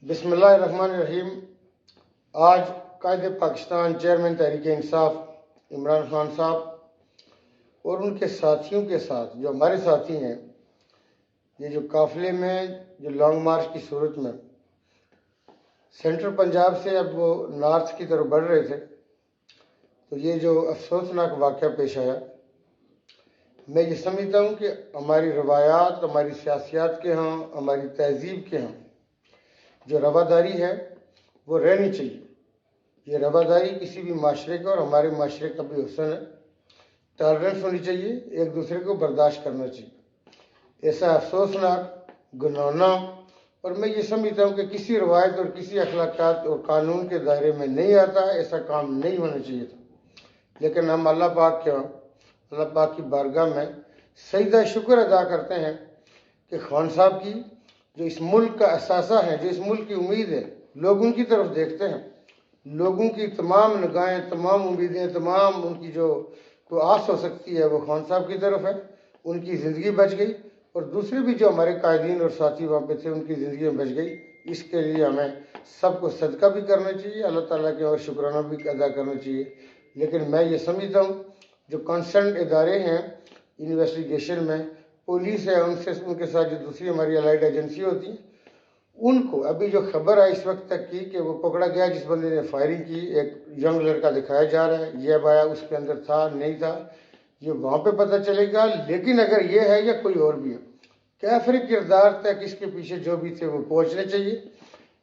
बिस्मिल्लाहिर्रहमानिर्रहीम। आज कायद पाकिस्तान चेयरमैन तहरीक इंसाफ इमरान खान साहब और उनके साथियों के साथ जो हमारे साथी हैं, ये जो काफ़िले में जो लॉन्ग मार्च की सूरत में सेंट्रल पंजाब से अब वो नॉर्थ की तरफ बढ़ रहे थे, तो ये जो अफसोसनाक वाक़या पेश आया, मैं ये समझता हूँ कि हमारी रवायात, हमारी सियासियात के यहाँ, हमारी तहजीब के यहाँ जो रवादारी है वो रहनी चाहिए। ये रवादारी किसी भी माशरे का और हमारे माशरे का भी हुस्न है। टॉलरेंस होनी चाहिए, एक दूसरे को बर्दाश्त करना चाहिए। ऐसा अफसोसनाक, गुनाहना और मैं ये समझता हूँ कि किसी रवायत और किसी अखलाक़ात और कानून के दायरे में नहीं आता, ऐसा काम नहीं होना चाहिए था। लेकिन हम अल्लाह पाक के अल्लाह पाक की बारगाह में सजदा शुक्र अदा करते हैं कि खान साहब की जो इस मुल्क का असासा है, जो इस मुल्क की उम्मीद है, लोग उनकी तरफ देखते हैं। लोगों की तमाम निगाहें, तमाम उम्मीदें, तमाम उनकी जो कोई आस हो सकती है वो खान साहब की तरफ है। उनकी ज़िंदगी बच गई और दूसरे भी जो हमारे कायदीन और साथी वहाँ पे थे उनकी ज़िंदगी बच गई। इसके लिए हमें सबको सदका भी करना चाहिए, अल्लाह ताला के और शुक्राना भी अदा करना चाहिए। लेकिन मैं ये समझता हूँ जो कंसर्न इदारे हैं इन्वेस्टिगेशन में, पुलिस है, उनके साथ जो दूसरी हमारी अलाइड एजेंसी होती है, उनको अभी जो खबर आई इस वक्त तक की कि वो पकड़ा गया जिस बंदे ने फायरिंग की, एक यंग लड़का दिखाया जा रहा है, ये आया उसके अंदर था नहीं था, ये वहाँ पे पता चलेगा। लेकिन अगर ये है या कोई और भी है, कैफरी किरदार तक इसके पीछे जो भी थे वो पहुँचने चाहिए,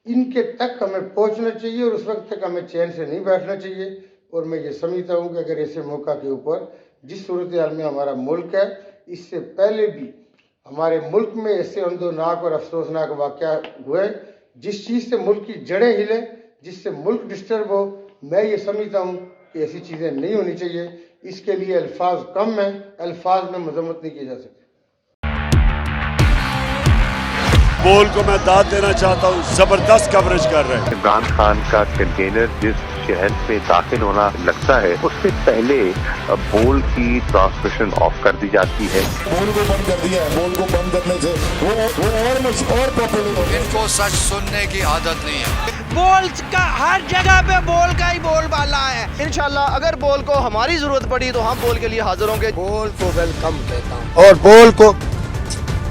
इनके तक हमें पहुँचना चाहिए और उस वक्त तक हमें चैन से नहीं बैठना चाहिए। और मैं ये समझता हूँ कि अगर ऐसे मौका के ऊपर जिस सूरत हाल में हमारा मुल्क है, इससे पहले भी हमारे मुल्क में ऐसे अंदोनाक और अफसोसनाक वाक़या हुए जिस चीज़ से मुल्क की जड़ें हिले, जिससे मुल्क डिस्टर्ब हो। मैं ये समझता हूँ कि ऐसी चीज़ें नहीं होनी चाहिए। इसके लिए अल्फाज कम हैं, अल्फाज में मजम्मत नहीं की जा सकती। बोल को मैं दाद देना चाहता हूँ, जबरदस्त कवरेज कर रहे हैं। इमरान खान का कंटेनर जिस शहर में दाखिल होना लगता है, उससे पहले बोल की ट्रांसमिशन ऑफ कर दी जाती है। बोल को बंद कर दिया है। बोल को बंद करने से वो और पॉपुलर हो गया। इनको सच सुनने की आदत नहीं है। बोल का हर जगह पे बोल का ही बोल बाला है। इंशाल्लाह अगर बोल को हमारी जरूरत पड़ी तो हम बोल के लिए हाजिर होंगे। बोल को वेलकम कहता हूँ और बोल को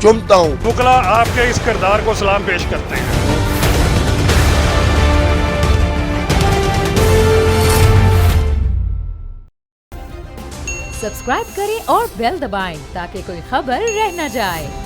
चुमता हूँ। बुकला आपके इस किरदार को सलाम पेश करते हैं। सब्सक्राइब करें और बेल दबाएं ताकि कोई खबर रह न जाए।